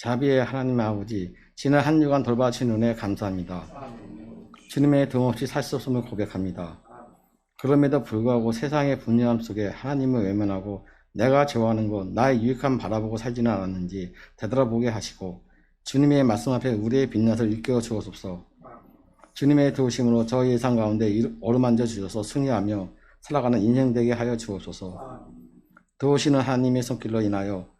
자비의 하나님 아버지, 지난 한 주간 돌봐주신 은혜에 감사합니다. 주님의 도움 없이 살 수 없음을 고백합니다. 그럼에도 불구하고 세상의 분노함 속에 하나님을 외면하고 내가 좋아하는 것, 나의 유익함 바라보고 살지는 않았는지 되돌아보게 하시고 주님의 말씀 앞에 우리의 빛낫을 일깨워 주옵소서. 주님의 도우심으로 저희의 삶 가운데 어루만져 주셔서 승리하며 살아가는 인생 되게 하여 주옵소서. 도우시는 하나님의 손길로 인하여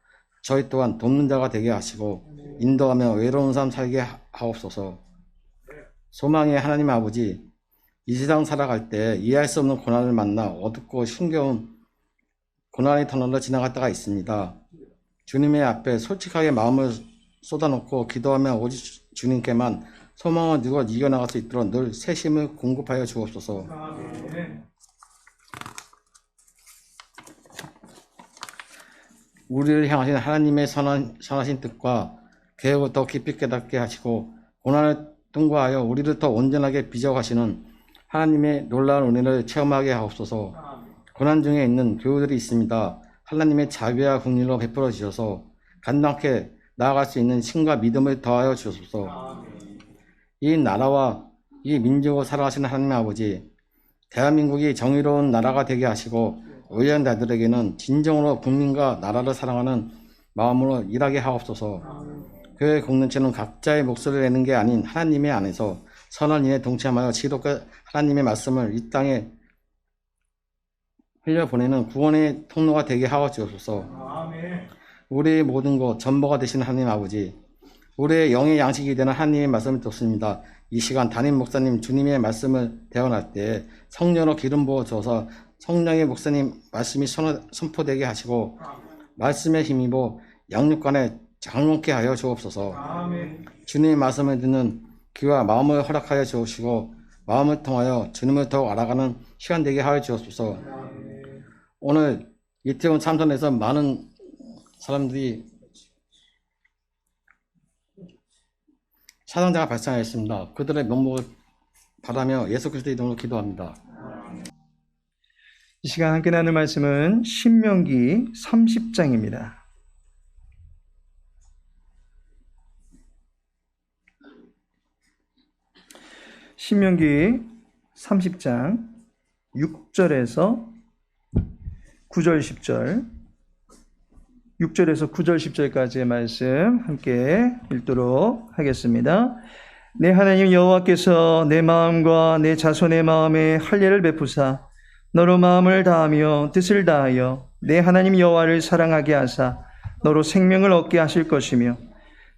저희 또한 돕는 자가 되게 하시고 인도하며 외로운 삶 살게 하옵소서. 소망의 하나님 아버지, 이 세상 살아갈 때 이해할 수 없는 고난을 만나 어둡고 힘겨운 고난의 터널로 지나갈 때가 있습니다. 주님의 앞에 솔직하게 마음을 쏟아놓고 기도하며 오직 주님께만 소망을 두고 이겨나갈 수 있도록 늘 새 힘을 공급하여 주옵소서. 우리를 향하신 하나님의 선하신 뜻과 계획을 더 깊이 깨닫게 하시고 고난을 통과하여 우리를 더 온전하게 빚어가시는 하나님의 놀라운 은혜를 체험하게 하옵소서. 고난 중에 있는 교우들이 있습니다. 하나님의 자비와 긍휼로 베풀어 주셔서 간단하게 나아갈 수 있는 힘과 믿음을 더하여 주옵소서. 이 나라와 이 민족을 사랑하시는 하나님 아버지, 대한민국이 정의로운 나라가 되게 하시고 의뢰한 자들에게는 진정으로 국민과 나라를 사랑하는 마음으로 일하게 하옵소서. 교회 공동체는 각자의 목소리를 내는 게 아닌 하나님의 안에서 선한 일에 동참하여 지독한 하나님의 말씀을 이 땅에 흘려보내는 구원의 통로가 되게 하여 주옵소서. 우리의 모든 것 전부가 되신 하나님 아버지, 우리의 영의 양식이 되는 하나님의 말씀을 듣습니다. 이 시간 담임 목사님 주님의 말씀을 대언할 때 성령으로 기름 부어 주어서 성령의 목사님 말씀이 선포되게 하시고 말씀에 힘입어 양육관에 장롱케 하여 주옵소서. 주님의 말씀을 듣는 귀와 마음을 허락하여 주시고 마음을 통하여 주님을 더욱 알아가는 시간 되게 하여 주옵소서. 오늘 이태원 참전에서 많은 사람들이 사상자가 발생하였습니다. 그들의 명복을 바라며 예수 그리스도의 이름으로 기도합니다. 이 시간 함께 나눌 말씀은 신명기 30장입니다. 신명기 30장 6절에서 9절 10절 6절에서 9절 10절까지의 말씀 함께 읽도록 하겠습니다. 내 하나님 여호와께서 내 마음과 내 자손의 마음에 할례를 베푸사 너로 마음을 다하며 뜻을 다하여 내 하나님 여호와를 사랑하게 하사 너로 생명을 얻게 하실 것이며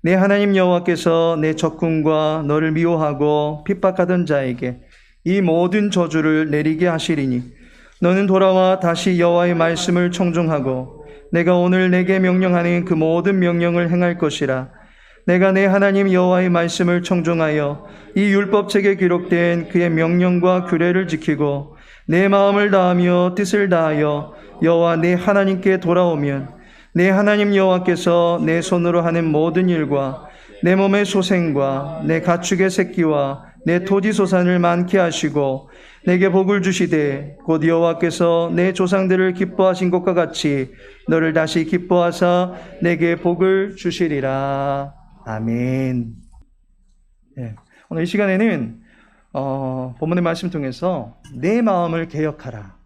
내 하나님 여호와께서 내 적군과 너를 미워하고 핍박하던 자에게 이 모든 저주를 내리게 하시리니 너는 돌아와 다시 여호와의 말씀을 청종하고 내가 오늘 내게 명령하는 그 모든 명령을 행할 것이라. 내가 내 하나님 여호와의 말씀을 청종하여 이 율법책에 기록된 그의 명령과 규례를 지키고 내 마음을 다하며 뜻을 다하여 여호와 내 하나님께 돌아오면 내 하나님 여호와께서 내 손으로 하는 모든 일과 내 몸의 소생과 내 가축의 새끼와 내 토지 소산을 많게 하시고 내게 복을 주시되 곧 여호와께서 내 조상들을 기뻐하신 것과 같이 너를 다시 기뻐하사 내게 복을 주시리라. 아멘. 네, 오늘 이 시간에는 본문의 말씀 통해서 내 마음을 개혁하라,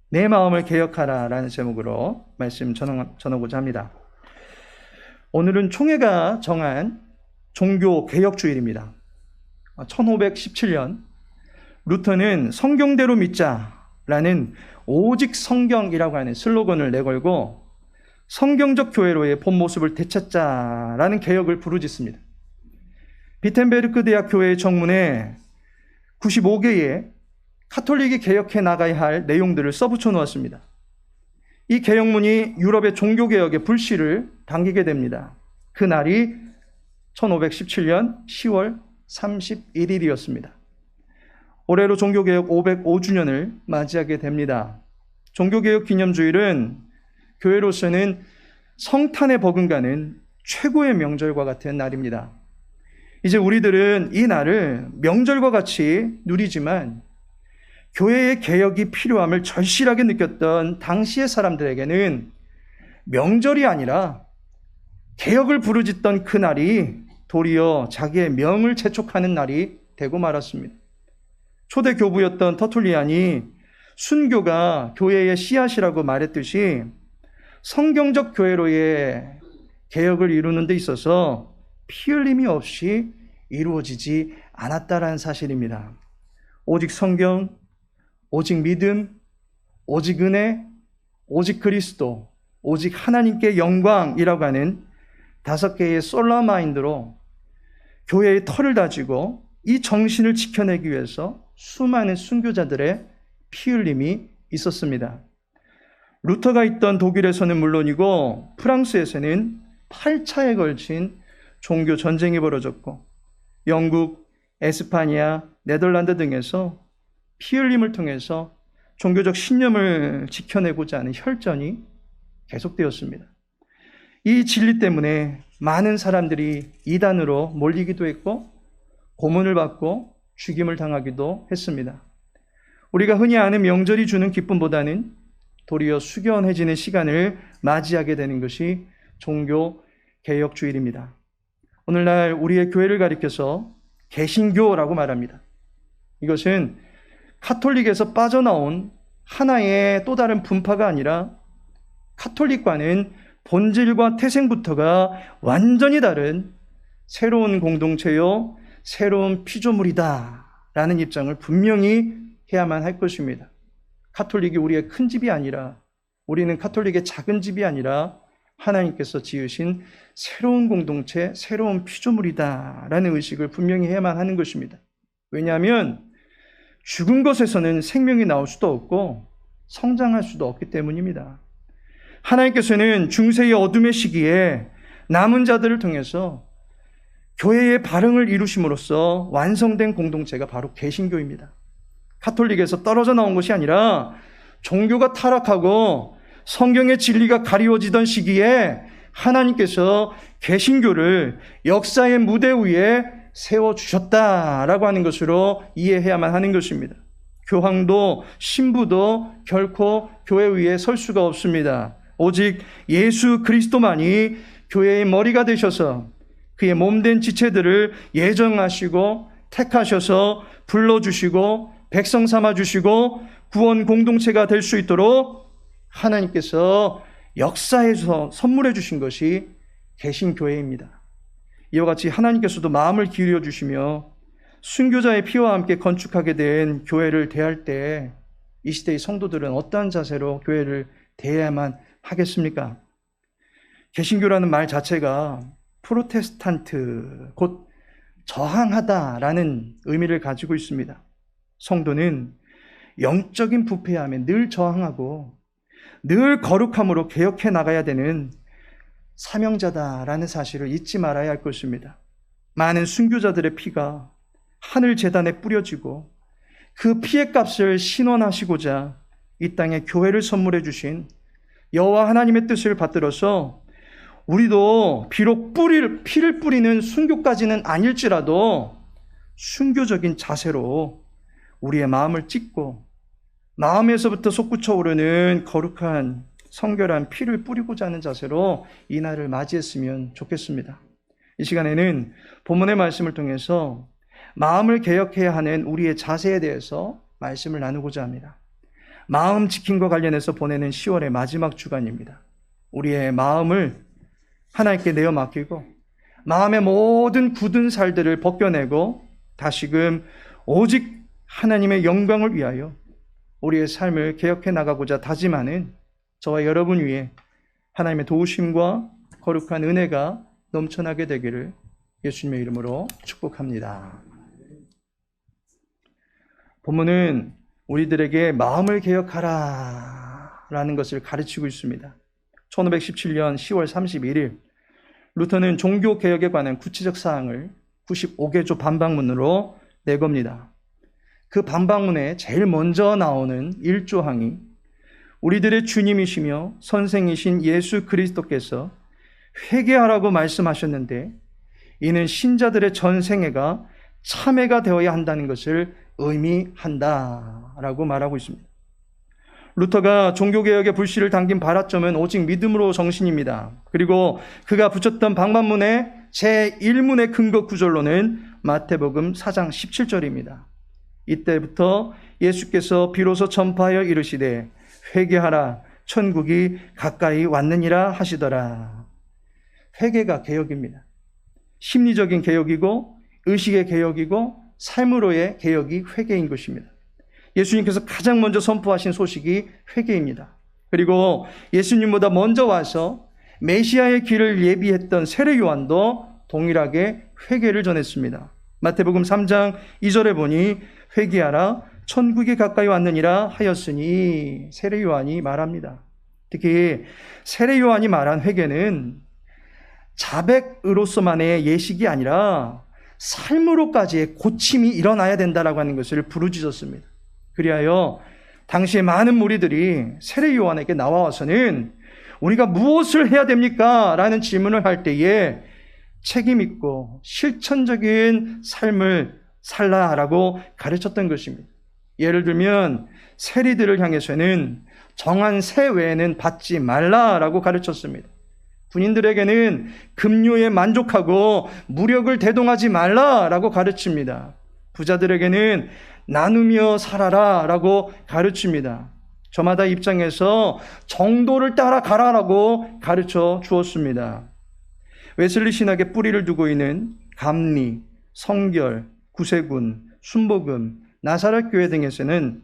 내 마음을 개혁하라 라는 제목으로 말씀 전하고자 합니다. 오늘은 총회가 정한 종교개혁주일입니다. 1517년 루터는 성경대로 믿자라는 오직 성경이라고 하는 슬로건을 내걸고 성경적 교회로의 본 모습을 되찾자라는 개혁을 부르짖습니다. 비텐베르크 대학 교회의 정문에 95개의 카톨릭이 개혁해 나가야 할 내용들을 써붙여 놓았습니다. 이 개혁문이 유럽의 종교개혁의 불씨를 당기게 됩니다. 그날이 1517년 10월 31일이었습니다. 올해로 종교개혁 505주년을 맞이하게 됩니다. 종교개혁 기념주일은 교회로서는 성탄에 버금가는 최고의 명절과 같은 날입니다. 이제 우리들은 이 날을 명절과 같이 누리지만 교회의 개혁이 필요함을 절실하게 느꼈던 당시의 사람들에게는 명절이 아니라 개혁을 부르짖던 그 날이 도리어 자기의 명을 재촉하는 날이 되고 말았습니다. 초대 교부였던 터툴리안이 순교가 교회의 씨앗이라고 말했듯이 성경적 교회로의 개혁을 이루는 데 있어서 피 흘림이 없이 이루어지지 않았다라는 사실입니다. 오직 성경, 오직 믿음, 오직 은혜, 오직 그리스도, 오직 하나님께 영광이라고 하는 5개의 솔라 마인드로 교회의 털을 다지고 이 정신을 지켜내기 위해서 수많은 순교자들의 피 흘림이 있었습니다. 루터가 있던 독일에서는 물론이고 프랑스에서는 8차에 걸친 종교 전쟁이 벌어졌고 영국, 에스파냐, 네덜란드 등에서 피 흘림을 통해서 종교적 신념을 지켜내고자 하는 혈전이 계속되었습니다. 이 진리 때문에 많은 사람들이 이단으로 몰리기도 했고 고문을 받고 죽임을 당하기도 했습니다. 우리가 흔히 아는 명절이 주는 기쁨보다는 도리어 숙연해지는 시간을 맞이하게 되는 것이 종교 개혁주일입니다. 오늘날 우리의 교회를 가리켜서 개신교라고 말합니다. 이것은 카톨릭에서 빠져나온 하나의 또 다른 분파가 아니라 카톨릭과는 본질과 태생부터가 완전히 다른 새로운 공동체요, 새로운 피조물이다라는 입장을 분명히 해야만 할 것입니다. 카톨릭이 우리의 큰 집이 아니라, 우리는 카톨릭의 작은 집이 아니라 하나님께서 지으신 새로운 공동체, 새로운 피조물이다라는 의식을 분명히 해야만 하는 것입니다. 왜냐하면 죽은 것에서는 생명이 나올 수도 없고 성장할 수도 없기 때문입니다. 하나님께서는 중세의 어둠의 시기에 남은 자들을 통해서 교회의 발흥을 이루심으로써 완성된 공동체가 바로 개신교입니다. 카톨릭에서 떨어져 나온 것이 아니라 종교가 타락하고 성경의 진리가 가리워지던 시기에 하나님께서 개신교를 역사의 무대 위에 세워주셨다라고 하는 것으로 이해해야만 하는 것입니다. 교황도 신부도 결코 교회 위에 설 수가 없습니다. 오직 예수 그리스도만이 교회의 머리가 되셔서 그의 몸된 지체들을 예정하시고 택하셔서 불러주시고 백성 삼아주시고 구원 공동체가 될 수 있도록 하나님께서 역사에서 선물해 주신 것이 개신교회입니다. 이와 같이 하나님께서도 마음을 기울여 주시며 순교자의 피와 함께 건축하게 된 교회를 대할 때 이 시대의 성도들은 어떠한 자세로 교회를 대해야만 하겠습니까? 개신교라는 말 자체가 프로테스탄트, 곧 저항하다라는 의미를 가지고 있습니다. 성도는 영적인 부패함에 늘 저항하고 늘 거룩함으로 개혁해 나가야 되는 사명자다라는 사실을 잊지 말아야 할 것입니다. 많은 순교자들의 피가 하늘 제단에 뿌려지고 그 피의 값을 신원하시고자 이 땅에 교회를 선물해 주신 여호와 하나님의 뜻을 받들어서 우리도 비록 피를 뿌리는 순교까지는 아닐지라도 순교적인 자세로 우리의 마음을 찢고 마음에서부터 솟구쳐 오르는 거룩한 성결한 피를 뿌리고자 하는 자세로 이 날을 맞이했으면 좋겠습니다. 이 시간에는 본문의 말씀을 통해서 마음을 개혁해야 하는 우리의 자세에 대해서 말씀을 나누고자 합니다. 마음 지킴과 관련해서 보내는 10월의 마지막 주간입니다. 우리의 마음을 하나님께 내어 맡기고 마음의 모든 굳은 살들을 벗겨내고 다시금 오직 하나님의 영광을 위하여 우리의 삶을 개혁해 나가고자 다짐하는 저와 여러분 위에 하나님의 도우심과 거룩한 은혜가 넘쳐나게 되기를 예수님의 이름으로 축복합니다. 본문은 우리들에게 마음을 개혁하라 라는 것을 가르치고 있습니다. 1517년 10월 31일 루터는 종교개혁에 관한 구체적 사항을 95개조 반박문으로 내겁니다. 그 반박문에 제일 먼저 나오는 1조항이 우리들의 주님이시며 선생이신 예수 그리스도께서 회개하라고 말씀하셨는데 이는 신자들의 전생애가 참회가 되어야 한다는 것을 의미한다라고 말하고 있습니다. 루터가 종교개혁의 불씨를 당긴 발화점은 오직 믿음으로 정신입니다. 그리고 그가 붙였던 방반문의 제1문의 근거 구절로는 마태복음 4장 17절입니다. 이때부터 예수께서 비로소 전파하여 이르시되 회개하라 천국이 가까이 왔느니라 하시더라. 회개가 개혁입니다. 심리적인 개혁이고 의식의 개혁이고 삶으로의 개혁이 회개인 것입니다. 예수님께서 가장 먼저 선포하신 소식이 회개입니다. 그리고 예수님보다 먼저 와서 메시아의 길을 예비했던 세례 요한도 동일하게 회개를 전했습니다. 마태복음 3장 2절에 보니 회개하라 천국이 가까이 왔느니라 하였으니 세례 요한이 말합니다. 특히 세례 요한이 말한 회개는 자백으로서만의 예식이 아니라 삶으로까지의 고침이 일어나야 된다라고 하는 것을 부르짖었습니다. 그리하여 당시에 많은 무리들이 세례 요한에게 나와서는 우리가 무엇을 해야 됩니까? 라는 질문을 할 때에 책임 있고 실천적인 삶을 살라라고 가르쳤던 것입니다. 예를 들면 세리들을 향해서는 정한 세 외에는 받지 말라라고 가르쳤습니다. 군인들에게는 급료에 만족하고 무력을 대동하지 말라라고 가르칩니다. 부자들에게는 나누며 살아라라고 가르칩니다. 저마다 입장에서 정도를 따라가라라고 가르쳐 주었습니다. 웨슬리 신학의 뿌리를 두고 있는 감리, 성결, 구세군, 순복음, 나사렛 교회 등에서는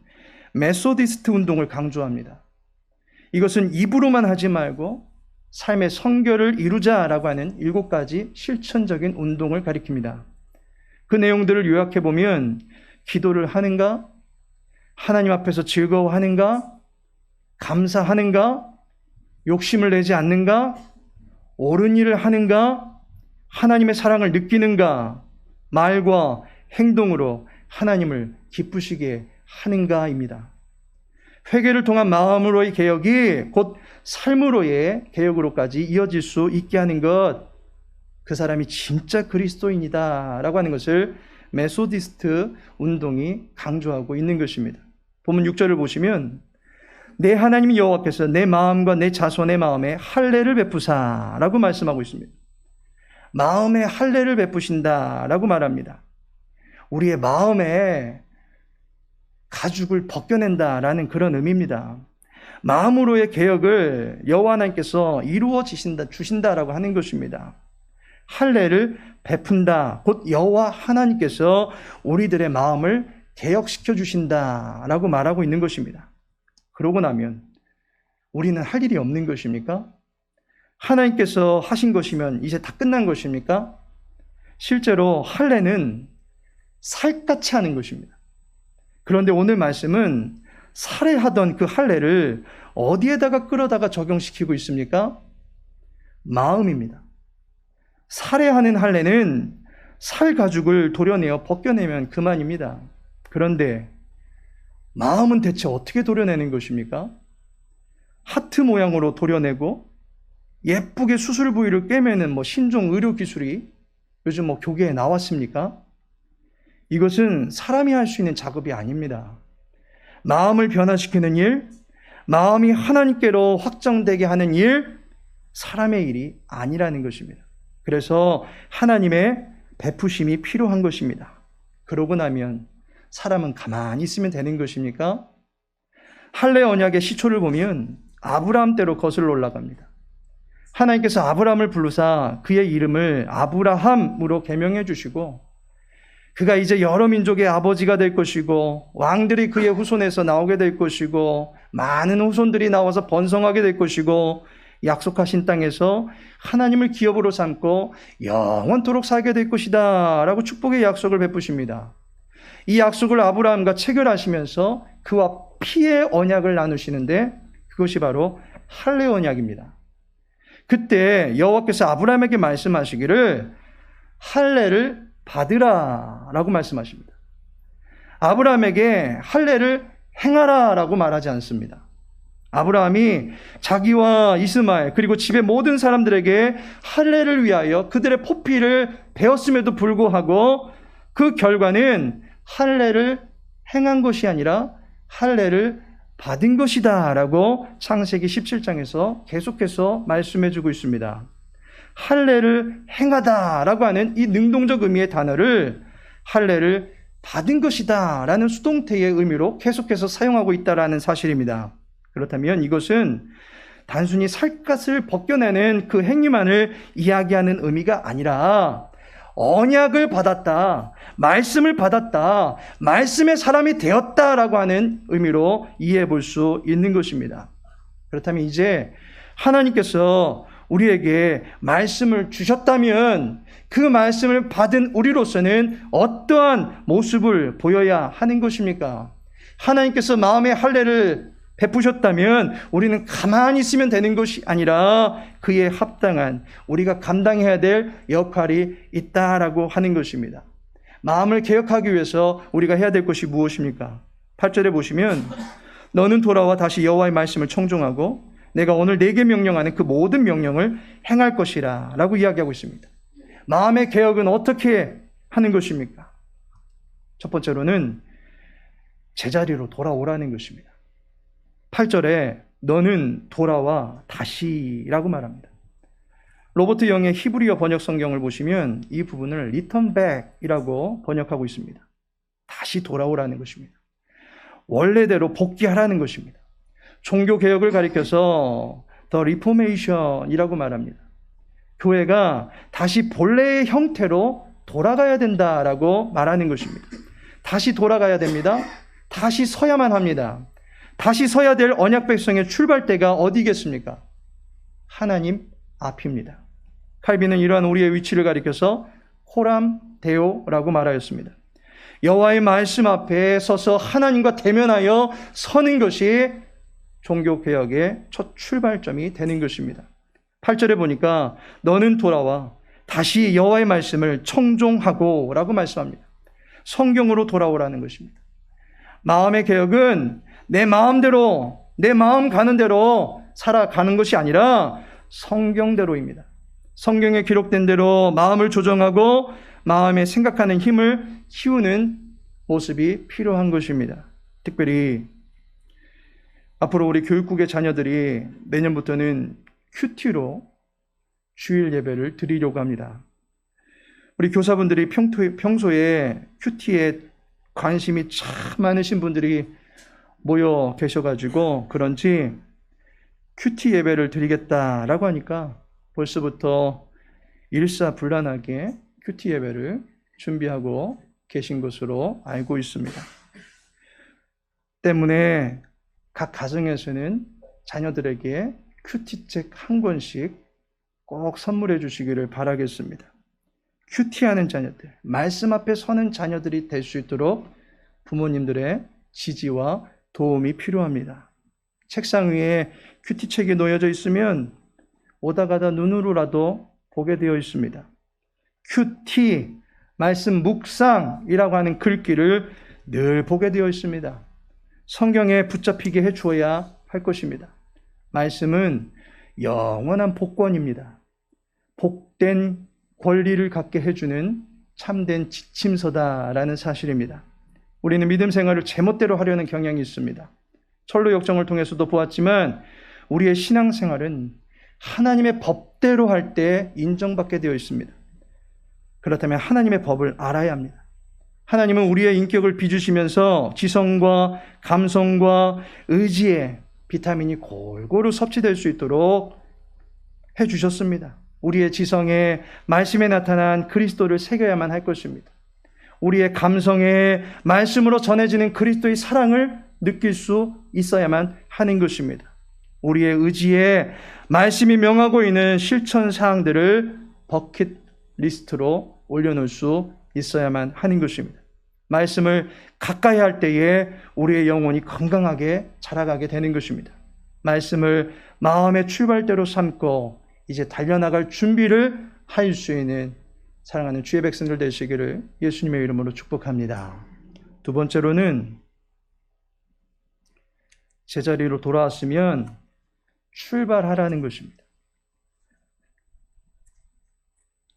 메소디스트 운동을 강조합니다. 이것은 입으로만 하지 말고 삶의 성결을 이루자라고 하는 7가지 실천적인 운동을 가리킵니다. 그 내용들을 요약해보면 기도를 하는가? 하나님 앞에서 즐거워하는가? 감사하는가? 욕심을 내지 않는가? 옳은 일을 하는가? 하나님의 사랑을 느끼는가? 말과 행동으로 하나님을 기쁘시게 하는가입니다. 회개를 통한 마음으로의 개혁이 곧 삶으로의 개혁으로까지 이어질 수 있게 하는 것, 그 사람이 진짜 그리스도인이다 라고 하는 것을 메소디스트 운동이 강조하고 있는 것입니다. 본문 6절을 보시면 내 하나님 여호와께서 내 마음과 내 자손의 마음에 할례를 베푸사 라고 말씀하고 있습니다. 마음에 할례를 베푸신다 라고 말합니다. 우리의 마음에 가죽을 벗겨낸다라는 그런 의미입니다. 마음으로의 개혁을 여호와 하나님께서 이루어 주신다라고 하는 것입니다. 할례를 베푼다. 곧 여호와 하나님께서 우리들의 마음을 개혁시켜 주신다라고 말하고 있는 것입니다. 그러고 나면 우리는 할 일이 없는 것입니까? 하나님께서 하신 것이면 이제 다 끝난 것입니까? 실제로 할례는 살같이 하는 것입니다. 그런데 오늘 말씀은 살해하던 그 할례를 어디에다가 끌어다가 적용시키고 있습니까? 마음입니다. 살해하는 할례는 살 가죽을 도려내어 벗겨내면 그만입니다. 그런데 마음은 대체 어떻게 도려내는 것입니까? 하트 모양으로 도려내고 예쁘게 수술 부위를 꿰매는 신종 의료 기술이 요즘 교계에 나왔습니까? 이것은 사람이 할 수 있는 작업이 아닙니다. 마음을 변화시키는 일, 마음이 하나님께로 확정되게 하는 일, 사람의 일이 아니라는 것입니다. 그래서 하나님의 베푸심이 필요한 것입니다. 그러고 나면 사람은 가만히 있으면 되는 것입니까? 할례 언약의 시초를 보면 아브라함 때로 거슬러 올라갑니다. 하나님께서 아브라함을 부르사 그의 이름을 아브라함으로 계명해 주시고 그가 이제 여러 민족의 아버지가 될 것이고 왕들이 그의 후손에서 나오게 될 것이고 많은 후손들이 나와서 번성하게 될 것이고 약속하신 땅에서 하나님을 기업으로 삼고 영원토록 살게 될 것이다 라고 축복의 약속을 베푸십니다. 이 약속을 아브라함과 체결하시면서 그와 피의 언약을 나누시는데 그것이 바로 할례 언약입니다. 그때 여호와께서 아브라함에게 말씀하시기를 할례를 받으라 라고 말씀하십니다. 아브라함에게 할례를 행하라 라고 말하지 않습니다. 아브라함이 자기와 이스마엘 그리고 집의 모든 사람들에게 할례를 위하여 그들의 포피를 베었음에도 불구하고 그 결과는 할례를 행한 것이 아니라 할례를 받은 것이다 라고 창세기 17장에서 계속해서 말씀해 주고 있습니다. 할례를 행하다 라고 하는 이 능동적 의미의 단어를 할례를 받은 것이다 라는 수동태의 의미로 계속해서 사용하고 있다라는 사실입니다. 그렇다면 이것은 단순히 살갗을 벗겨내는 그 행위만을 이야기하는 의미가 아니라 언약을 받았다, 말씀을 받았다, 말씀의 사람이 되었다라고 하는 의미로 이해해 볼 수 있는 것입니다. 그렇다면 이제 하나님께서 우리에게 말씀을 주셨다면 그 말씀을 받은 우리로서는 어떠한 모습을 보여야 하는 것입니까? 하나님께서 마음의 할례를 베푸셨다면 우리는 가만히 있으면 되는 것이 아니라 그에 합당한 우리가 감당해야 될 역할이 있다라고 하는 것입니다. 마음을 개혁하기 위해서 우리가 해야 될 것이 무엇입니까? 8절에 보시면 너는 돌아와 다시 여호와의 말씀을 청종하고 내가 오늘 네게 명령하는 그 모든 명령을 행할 것이라 라고 이야기하고 있습니다. 마음의 개혁은 어떻게 하는 것입니까? 첫 번째로는 제자리로 돌아오라는 것입니다. 8절에 너는 돌아와 다시라고 말합니다. 로버트 영의 히브리어 번역 성경을 보시면 이 부분을 return back이라고 번역하고 있습니다. 다시 돌아오라는 것입니다. 원래대로 복귀하라는 것입니다. 종교개혁을 가리켜서 The Reformation이라고 말합니다. 교회가 다시 본래의 형태로 돌아가야 된다라고 말하는 것입니다. 다시 돌아가야 됩니다. 다시 서야만 합니다. 다시 서야 될 언약 백성의 출발대가 어디겠습니까? 하나님 앞입니다. 칼빈은 이러한 우리의 위치를 가리켜서 호람 데오라고 말하였습니다. 여호와의 말씀 앞에 서서 하나님과 대면하여 서는 것이 종교개혁의 첫 출발점이 되는 것입니다. 8절에 보니까 너는 돌아와 다시 여호와의 말씀을 청종하고 라고 말씀합니다. 성경으로 돌아오라는 것입니다. 마음의 개혁은 내 마음대로, 내 마음 가는 대로 살아가는 것이 아니라 성경대로입니다. 성경에 기록된 대로 마음을 조정하고 마음에 생각하는 힘을 키우는 모습이 필요한 것입니다. 특별히 앞으로 우리 교육국의 자녀들이 내년부터는 큐티로 주일 예배를 드리려고 합니다. 우리 교사분들이 평소에 큐티에 관심이 참 많으신 분들이 모여 계셔가지고 그런지 큐티 예배를 드리겠다라고 하니까 벌써부터 일사불란하게 큐티 예배를 준비하고 계신 것으로 알고 있습니다. 때문에 각 가정에서는 자녀들에게 큐티책 한 권씩 꼭 선물해 주시기를 바라겠습니다. 큐티하는 자녀들, 말씀 앞에 서는 자녀들이 될 수 있도록 부모님들의 지지와 도움이 필요합니다. 책상 위에 큐티책이 놓여져 있으면 오다 가다 눈으로라도 보게 되어 있습니다. 큐티, 말씀 묵상이라고 하는 글귀를 늘 보게 되어 있습니다. 성경에 붙잡히게 해주어야 할 것입니다. 말씀은 영원한 복권입니다. 복된 권리를 갖게 해주는 참된 지침서다라는 사실입니다. 우리는 믿음 생활을 제멋대로 하려는 경향이 있습니다. 철로 역정을 통해서도 보았지만 우리의 신앙생활은 하나님의 법대로 할 때 인정받게 되어 있습니다. 그렇다면 하나님의 법을 알아야 합니다. 하나님은 우리의 인격을 빚으시면서 지성과 감성과 의지에 비타민이 골고루 섭취될 수 있도록 해주셨습니다. 우리의 지성에 말씀에 나타난 그리스도를 새겨야만 할 것입니다. 우리의 감성에 말씀으로 전해지는 그리스도의 사랑을 느낄 수 있어야만 하는 것입니다. 우리의 의지에 말씀이 명하고 있는 실천 사항들을 버킷리스트로 올려놓을 수 있어야만 하는 것입니다. 말씀을 가까이 할 때에 우리의 영혼이 건강하게 자라가게 되는 것입니다. 말씀을 마음의 출발대로 삼고 이제 달려나갈 준비를 할 수 있는 사랑하는 주의 백성들 되시기를 예수님의 이름으로 축복합니다. 두 번째로는 제자리로 돌아왔으면 출발하라는 것입니다.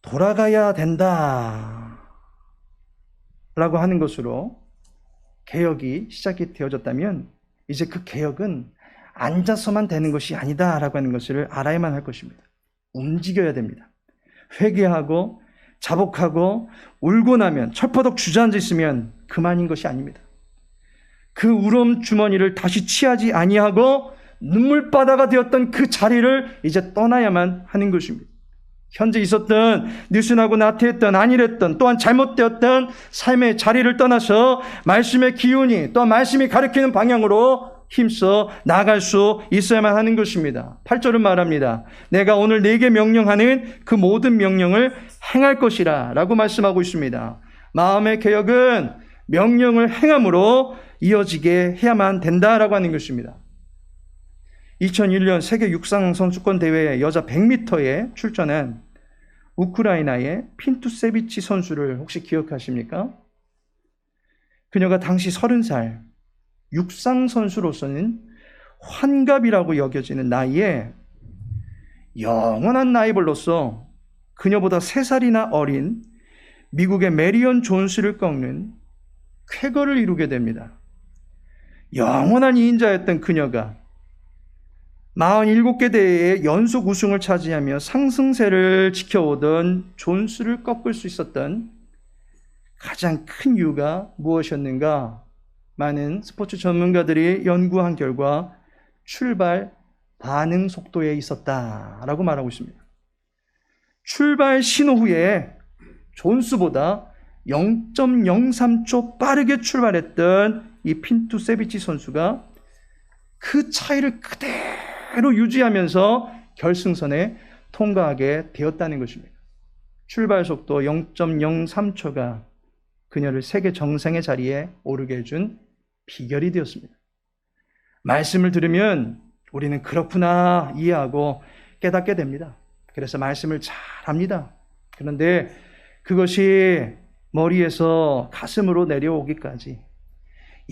돌아가야 된다 라고 하는 것으로 개혁이 시작이 되어졌다면 이제 그 개혁은 앉아서만 되는 것이 아니다라고 하는 것을 알아야만 할 것입니다. 움직여야 됩니다. 회개하고 자복하고 울고 나면 철퍼덕 주저앉아 있으면 그만인 것이 아닙니다. 그 울음 주머니를 다시 취하지 아니하고 눈물바다가 되었던 그 자리를 이제 떠나야만 하는 것입니다. 현재 있었던 느슨하고 나태했던 안일했던 또한 잘못되었던 삶의 자리를 떠나서 말씀의 기운이 또한 말씀이 가리키는 방향으로 힘써 나아갈 수 있어야만 하는 것입니다. 8절은 말합니다. 내가 오늘 네게 명령하는 그 모든 명령을 행할 것이라 라고 말씀하고 있습니다. 마음의 개혁은 명령을 행함으로 이어지게 해야만 된다라고 하는 것입니다. 2001년 세계 육상 선수권 대회 여자 100m에 출전한 우크라이나의 핀투세비치 선수를 혹시 기억하십니까? 그녀가 당시 30살, 육상 선수로서는 환갑이라고 여겨지는 나이에 영원한 라이벌로서 그녀보다 3살이나 어린 미국의 메리언 존스를 꺾는 쾌거를 이루게 됩니다. 영원한 2인자였던 그녀가 47개 대회의 연속 우승을 차지하며 상승세를 지켜오던 존스를 꺾을 수 있었던 가장 큰 이유가 무엇이었는가? 많은 스포츠 전문가들이 연구한 결과 출발 반응 속도에 있었다라고 말하고 있습니다. 출발 신호 후에 존스보다 0.03초 빠르게 출발했던 이 핀투세비치 선수가 그 차이를 그대로 유지하면서 결승선에 통과하게 되었다는 것입니다. 출발 속도 0.03초가 그녀를 세계 정상의 자리에 오르게 해준 비결이 되었습니다. 말씀을 들으면 우리는 그렇구나 이해하고 깨닫게 됩니다. 그래서 말씀을 잘 합니다. 그런데 그것이 머리에서 가슴으로 내려오기까지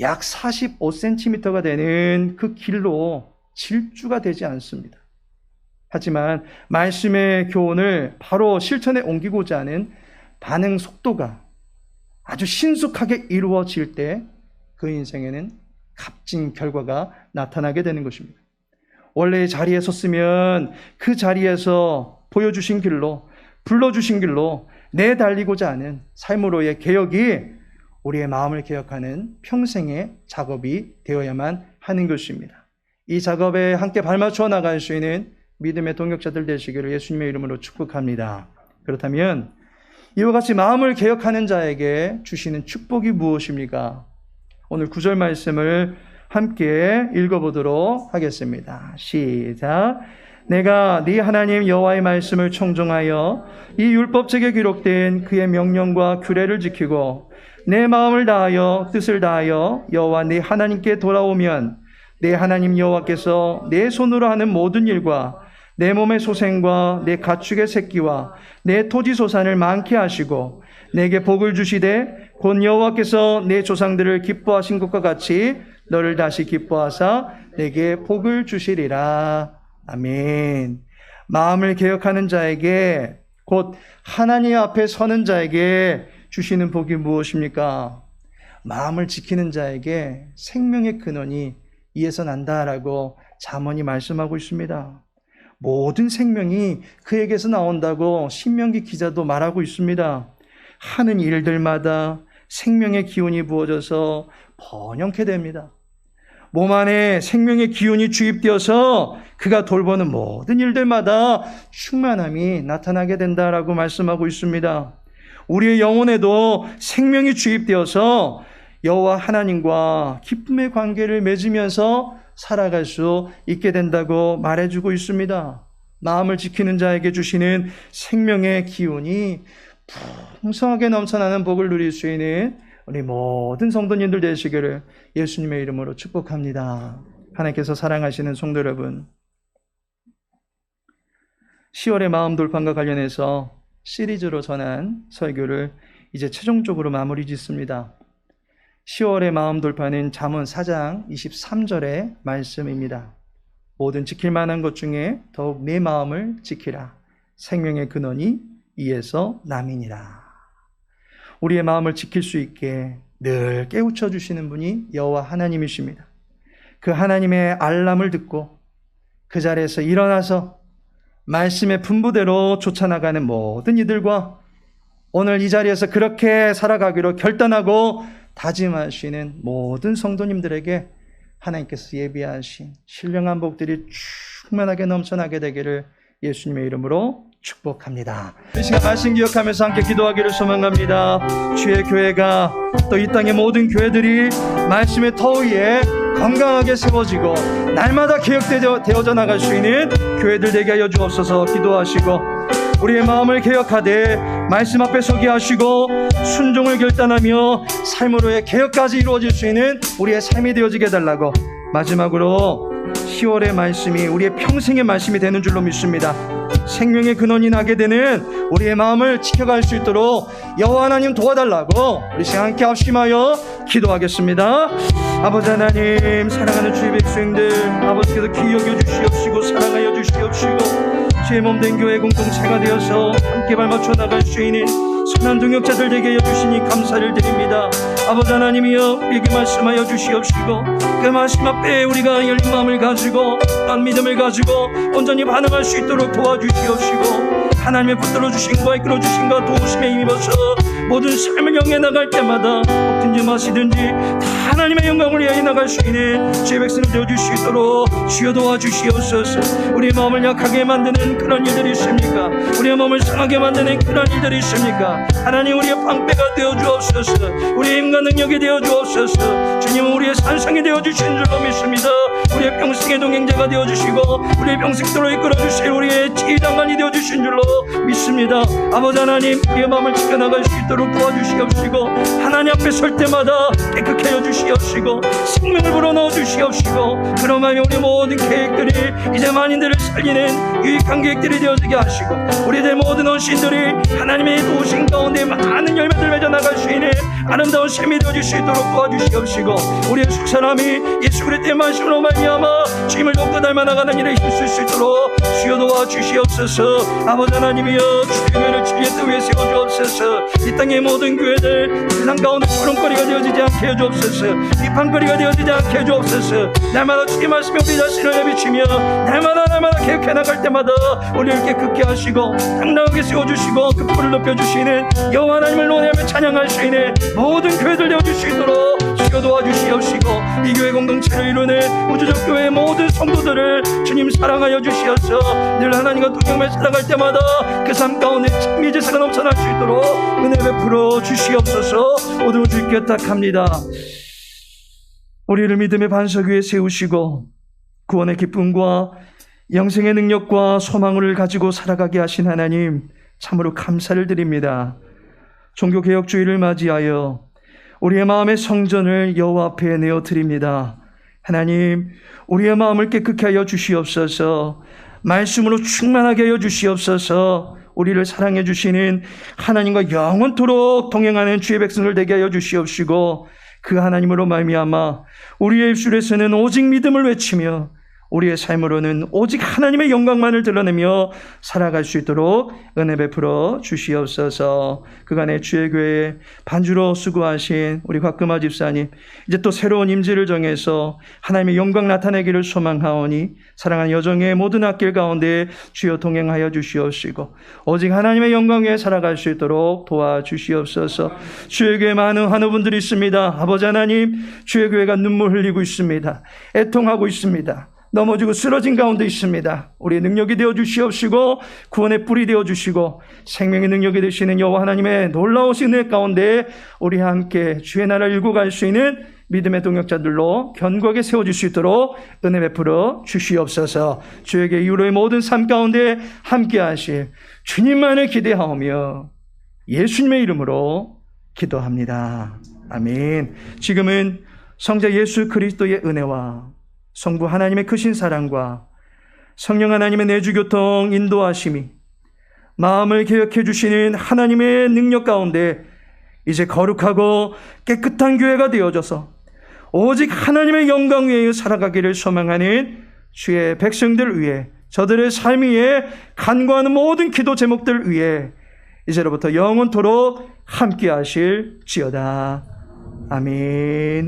약 45cm가 되는 그 길로 질주가 되지 않습니다. 하지만 말씀의 교훈을 바로 실천에 옮기고자 하는 반응 속도가 아주 신속하게 이루어질 때 그 인생에는 값진 결과가 나타나게 되는 것입니다. 원래의 자리에 섰으면 그 자리에서 보여주신 길로, 불러주신 길로 내달리고자 하는 삶으로의 개혁이 우리의 마음을 개혁하는 평생의 작업이 되어야만 하는 것입니다. 이 작업에 함께 발맞춰 나갈 수 있는 믿음의 동역자들 되시기를 예수님의 이름으로 축복합니다. 그렇다면 이와 같이 마음을 개혁하는 자에게 주시는 축복이 무엇입니까? 오늘 9절 말씀을 함께 읽어보도록 하겠습니다. 시작. 내가 네 하나님 여호와의 말씀을 청종하여 이 율법책에 기록된 그의 명령과 규례를 지키고 내 마음을 다하여 뜻을 다하여 여호와 네 하나님께 돌아오면 내 하나님 여호와께서 내 손으로 하는 모든 일과 내 몸의 소생과 내 가축의 새끼와 내 토지 소산을 많게 하시고 내게 복을 주시되 곧 여호와께서 내 조상들을 기뻐하신 것과 같이 너를 다시 기뻐하사 내게 복을 주시리라. 아멘. 마음을 개혁하는 자에게 곧 하나님 앞에 서는 자에게 주시는 복이 무엇입니까? 마음을 지키는 자에게 생명의 근원이 이에서 난다라고 잠언이 말씀하고 있습니다. 모든 생명이 그에게서 나온다고 신명기 기자도 말하고 있습니다. 하는 일들마다 생명의 기운이 부어져서 번영케 됩니다. 몸 안에 생명의 기운이 주입되어서 그가 돌보는 모든 일들마다 충만함이 나타나게 된다라고 말씀하고 있습니다. 우리의 영혼에도 생명이 주입되어서 여호와 하나님과 기쁨의 관계를 맺으면서 살아갈 수 있게 된다고 말해주고 있습니다. 마음을 지키는 자에게 주시는 생명의 기운이 풍성하게 넘쳐나는 복을 누릴 수 있는 우리 모든 성도님들 되시기를 예수님의 이름으로 축복합니다. 하나님께서 사랑하시는 성도 여러분, 10월의 마음 돌판과 관련해서 시리즈로 전한 설교를 이제 최종적으로 마무리 짓습니다. 10월의 마음 돌파는 잠언 4장 23절의 말씀입니다. 모든 지킬 만한 것 중에 더욱 내 마음을 지키라. 생명의 근원이 이에서 남이니라. 우리의 마음을 지킬 수 있게 늘 깨우쳐 주시는 분이 여호와 하나님이십니다. 그 하나님의 알람을 듣고 그 자리에서 일어나서 말씀의 분부대로 쫓아나가는 모든 이들과 오늘 이 자리에서 그렇게 살아가기로 결단하고 다짐하시는 모든 성도님들에게 하나님께서 예비하신 신령한 복들이 충만하게 넘쳐나게 되기를 예수님의 이름으로 축복합니다. 이 시간 말씀 기억하면서 함께 기도하기를 소망합니다. 주의 교회가 또 이 땅의 모든 교회들이 말씀의 터 위에 건강하게 세워지고 날마다 개혁되어져 나갈 수 있는 교회들 되게 하여 주옵소서. 기도하시고 우리의 마음을 개혁하되 말씀 앞에 서게 하시고 순종을 결단하며 삶으로의 개혁까지 이루어질 수 있는 우리의 삶이 되어지게 해달라고, 마지막으로 10월의 말씀이 우리의 평생의 말씀이 되는 줄로 믿습니다. 생명의 근원이 나게 되는 우리의 마음을 지켜갈 수 있도록 여호와 하나님 도와달라고 우리 시간 함께 합심하여 기도하겠습니다. 아버지 하나님, 사랑하는 주의 백성들, 아버지께서 귀히 여겨주시옵시고 사랑하여 주시옵시고 주의 몸된 교회 공동체가 되어서 함께 발맞춰 나갈 수 있는 선한 동역자들 되게 하여 주시니 감사를 드립니다. 아버지 하나님이여, 우리에게 말씀하여 주시옵시고 그 말씀 앞에 우리가 열린 마음을 가지고 난 믿음을 가지고 온전히 반응할 수 있도록 도와주시옵시고 하나님의 붙들어 주신과 이끌어 주신과 도우심에 힘입어서 모든 삶을 영해 나갈 때마다 먹든지 마시든지 다 하나님의 영광을 위하여 나갈 수 있는 주의 백성을 되어줄 수 있도록 주여 도와주시옵소서. 우리의 마음을 약하게 만드는 그런 일들이 있습니까? 우리의 마음을 상하게 만드는 그런 일들이 있습니까? 하나님, 우리의 방패가 되어주옵소서. 우리의 힘과 능력이 되어주옵소서. 주님은 우리의 산성이 되어주신 줄로 믿습니다. 우리의 평생의 동행자가 되어주시고 우리의 평생도로 이끌어주실 우리의 지휘장관이 되어주신 줄로 믿습니다. 아버지 하나님, 우리의 마음을 지켜나갈 수 있도록 도와주시옵시고 하나님 앞에 설 때마다 깨끗게 하여 주시옵시고 생명을 불어넣어 주시옵시고 그런 마음에 우리 모든 계획들이 이제 만인들을 살리는 유익한 계획들이 되어지게 하시고 우리들 모든 헌신들이 하나님의 도우신 가운데 많은 열매들 맺어 나갈 수 있는 아름다운 셈이 되어줄 수 있도록 도와주시옵시고 우리의 숙사람이 예수 그리스도의 말씀으로 말미암아 주님을 더욱더 닮아나가는 일에 힘쓸 수 있도록 주여 도와주시옵소서. 아버지 하나님이여, 주의 교회를 주의 뜻 위에 세워주옵소서. 이 땅의 모든 교회들 세상 가운데 조롱거리가 되어지지 않게 해주옵소서. 비판거리가 되어지지 않게 해주옵소서. 날마다 주의 말씀에 우리 자신을 내비치며 날마다 개혁해 나갈 때마다 우리를 깨끗게 하시고 당당하게 세워주시고 그 뿔을 높여주시는 여호와 하나님을 논하며 찬양할 수 있는 모든 교회들 되어줄 수 있도록 주여 도와주시옵시고 이 교회 공동체를 이루는 우주적 교회의 모든 성도들을 주님 사랑하여 주시옵소서. 늘 하나님과 동행을 살아갈 때마다 그 삶 가운데 참미 제사가 넘쳐날 수 있도록 은혜 베풀어 주시옵소서. 모든 주께 부탁합니다. 우리를 믿음의 반석 위에 세우시고 구원의 기쁨과 영생의 능력과 소망을 가지고 살아가게 하신 하나님, 참으로 감사를 드립니다. 종교개혁주의를 맞이하여 우리의 마음의 성전을 여호와 앞에 내어드립니다. 하나님, 우리의 마음을 깨끗게 하여 주시옵소서. 말씀으로 충만하게 하여 주시옵소서. 우리를 사랑해 주시는 하나님과 영원토록 동행하는 주의 백성을 되게 하여 주시옵시고 그 하나님으로 말미암아 우리의 입술에서는 오직 믿음을 외치며 우리의 삶으로는 오직 하나님의 영광만을 드러내며 살아갈 수 있도록 은혜 베풀어 주시옵소서. 그간의 주의 교회에 반주로 수고하신 우리 곽금아 집사님, 이제 또 새로운 임지를 정해서 하나님의 영광 나타내기를 소망하오니 사랑하는 여정의 모든 앞길 가운데 주여 동행하여 주시옵시고 오직 하나님의 영광 위에 살아갈 수 있도록 도와주시옵소서. 주의 교회에 많은 환우분들이 있습니다. 아버지 하나님, 주의 교회가 눈물 흘리고 있습니다. 애통하고 있습니다. 넘어지고 쓰러진 가운데 있습니다. 우리의 능력이 되어주시옵시고 구원의 뿔이 되어주시고 생명의 능력이 되시는 여호와 하나님의 놀라우신 은혜 가운데 우리 함께 주의 나라를 일구 갈 수 있는 믿음의 동역자들로 견고하게 세워질 수 있도록 은혜 베풀어 주시옵소서. 주에게 이후로의 모든 삶 가운데 함께 하실 주님만을 기대하오며 예수님의 이름으로 기도합니다. 아멘. 지금은 성자 예수 그리스도의 은혜와 성부 하나님의 크신 사랑과 성령 하나님의 내주교통 인도하심이 마음을 개혁해 주시는 하나님의 능력 가운데 이제 거룩하고 깨끗한 교회가 되어져서 오직 하나님의 영광 위에 살아가기를 소망하는 주의 백성들 위해 저들의 삶 위에 간구하는 모든 기도 제목들 위해 이제로부터 영원토록 함께 하실지어다. 아멘.